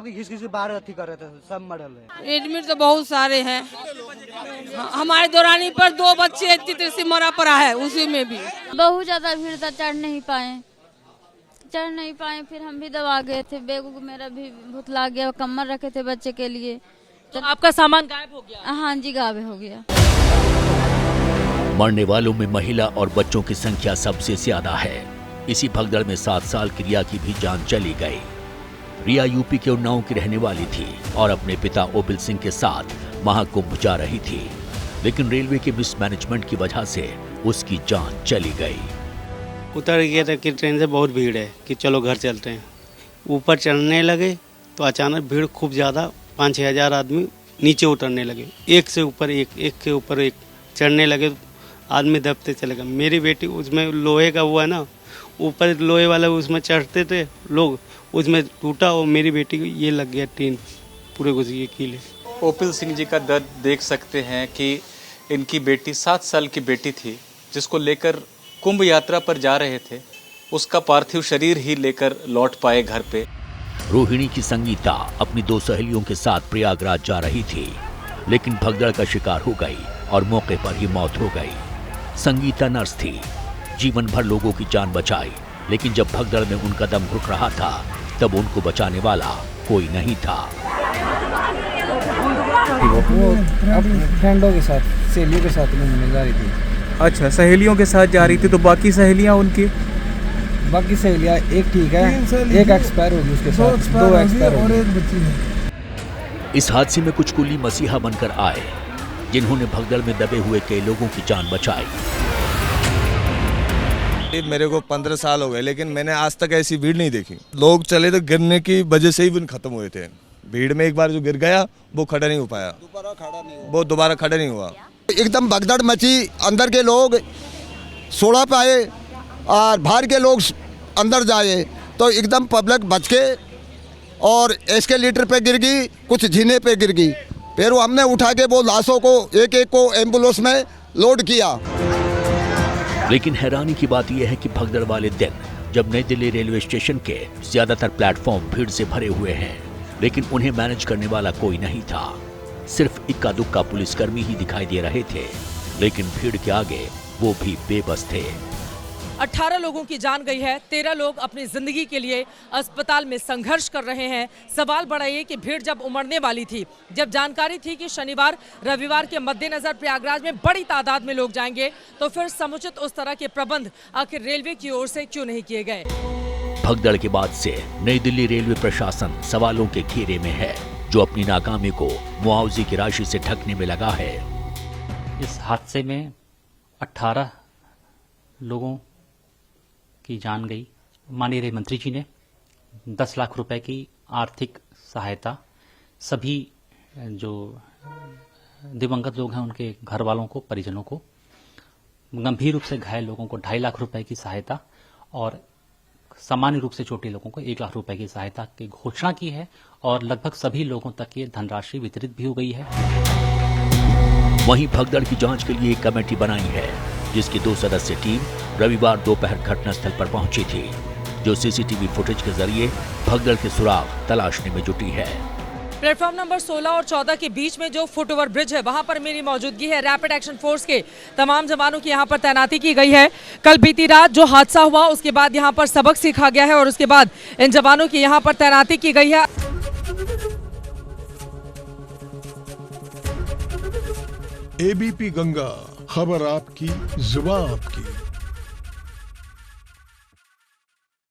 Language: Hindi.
सबकी घिस घिस बाहर अथी कर रहे थे, सब मरल है। एडमिट तो बहुत सारे हैं। हमारे दौरानी पर 2 बच्चे चित्र मरा पड़ा है, उसी में भी बहुत ज्यादा भीड़ था, चढ़ नहीं पाए। फिर हम भी दबा गए थे, बैग मेरा भी भुतला गया, कमर रखे थे बच्चे के लिए। तो आपका सामान गायब हो गया? हाँ जी, गायब हो गया। मरने वालों में महिला और बच्चों की संख्या सबसे ज्यादा है। इसी भगदड़ में 7 साल की रिया की भी जान चली गई। रिया यूपी के उन्नाव की रहने वाली थी और अपने पिता ओबिल सिंह के साथ महाकुंभ जा रही थी, लेकिन रेलवे के मिसमैनेजमेंट की वजह से उसकी जान चली गई। उतर गया था कि ट्रेन से बहुत भीड़ है कि चलो घर चलते हैं। ऊपर चढ़ने लगे तो अचानक भीड़ खूब ज़्यादा, 5-6 हज़ार आदमी नीचे उतरने लगे, एक से ऊपर एक के ऊपर एक चढ़ने लगे तो आदमी दबते चले गए। मेरी बेटी उसमें लोहे का हुआ ना, ऊपर लोहे वाला उसमें चढ़ते थे लोग, उसमें टूटा और मेरी बेटी को ये लग गया, टीन पूरे घुस गए कीले। ओपिल सिंह जी का दर्द देख सकते हैं कि इनकी बेटी 7 साल की बेटी थी, जिसको लेकर कुंभ यात्रा पर जा रहे थे। उसका पार्थिव शरीर ही लेकर लौट पाए घर पे। रोहिणी की संगीता अपनी 2 सहेलियों के साथ प्रयागराज जा रही थी, लेकिन भगदड़ का शिकार हो गई और मौके पर ही मौत हो गई। संगीता नर्स थी, जीवन भर लोगों की जान बचाई, लेकिन जब भगदड़ में उनका दम घुट रहा था तब उनको बचाने वाला कोई नहीं था। वो अपने फ्रेंडों के साथ, सहेलियों के साथ घूमने जा रही थी। अच्छा, सहेलियों के साथ जा रही थी, तो बाकी सहेलियां उनकी? बाकी सहेलियां एक ठीक है, एक एक्सपायर होगी उसके साथ, 2 एक्सपायर और एक बची है। इस हादसे में कुछ कुली मसीहा बनकर आए, जिन्होंने भगदड़ में दबे हुए कई लोगों की जान बचाई। मेरे को 15 साल हो गए, लेकिन मैंने आज तक ऐसी भीड़ नहीं देखी। लोग चले तो गिरने की वजह से ही खत्म हुए थे। भीड़ में एक बार जो गिर गया वो खड़ा नहीं हो पाया, दोबारा खड़ा नहीं हुआ। एकदम भगदड़ मची, अंदर के लोग सोलह पे आए और बाहर के लोग अंदर जाए तो एकदम पब्लिक बच के और एस्केलेटर पे गिर गई, कुछ जीने पे गिर गई। फिर वो हमने उठा के वो लाशों को एक एक को एम्बुलेंस में लोड किया। लेकिन हैरानी की बात यह है कि भगदड़ वाले दिन जब नई दिल्ली रेलवे स्टेशन के ज्यादातर प्लेटफॉर्म भीड़ से भरे हुए हैं, लेकिन उन्हें मैनेज करने वाला कोई नहीं था। सिर्फ इक्का दुक्का पुलिसकर्मी ही दिखाई दे रहे थे, लेकिन भीड़ के आगे वो भी बेबस थे। 18 लोगों की जान गई है, 13 लोग अपनी जिंदगी के लिए अस्पताल में संघर्ष कर रहे हैं। सवाल बड़ा ये कि भीड़ जब उमड़ने वाली थी, जब जानकारी थी कि शनिवार रविवार के मद्देनजर प्रयागराज में बड़ी तादाद में लोग जाएंगे, तो फिर समुचित उस तरह के प्रबंध आखिर रेलवे की ओर से क्यों नहीं किए गए? भगदड़ के बाद से नई दिल्ली रेलवे प्रशासन सवालों के घेरे में है, जो अपनी नाकामी को मुआवजे की राशि से ढकने में लगा है। इस हादसे में 18 लोगों की जान गई। माननीय रेल मंत्री जी ने 10 लाख रुपए की आर्थिक सहायता सभी जो दिवंगत लोग हैं उनके घर वालों को, परिजनों को, गंभीर रूप से घायल लोगों को 2.5 लाख रुपए की सहायता और सामान्य रूप से चोटिल लोगों को 1 लाख रुपए की सहायता की घोषणा की है और लगभग सभी लोगों तक ये धनराशि वितरित भी हो गई है। वहीं भगदड़ की जांच के लिए एक कमेटी बनाई है, जिसकी 2 सदस्यीय टीम रविवार दोपहर घटनास्थल पर पहुंची थी, जो सीसीटीवी फुटेज के जरिए भगदड़ के सुराग तलाशने में जुटी है। प्लेटफॉर्म नंबर 16 और 14 के बीच में जो फुट ओवर ब्रिज है, वहां पर मेरी मौजूदगी है। रैपिड एक्शन फोर्स के तमाम जवानों की यहां पर तैनाती की गई है। कल बीती रात जो हादसा हुआ उसके बाद यहां पर सबक सीखा गया है और उसके बाद इन जवानों की यहां पर तैनाती की गई है। एबीपी गंगा, खबर आपकी, जुबान आपकी।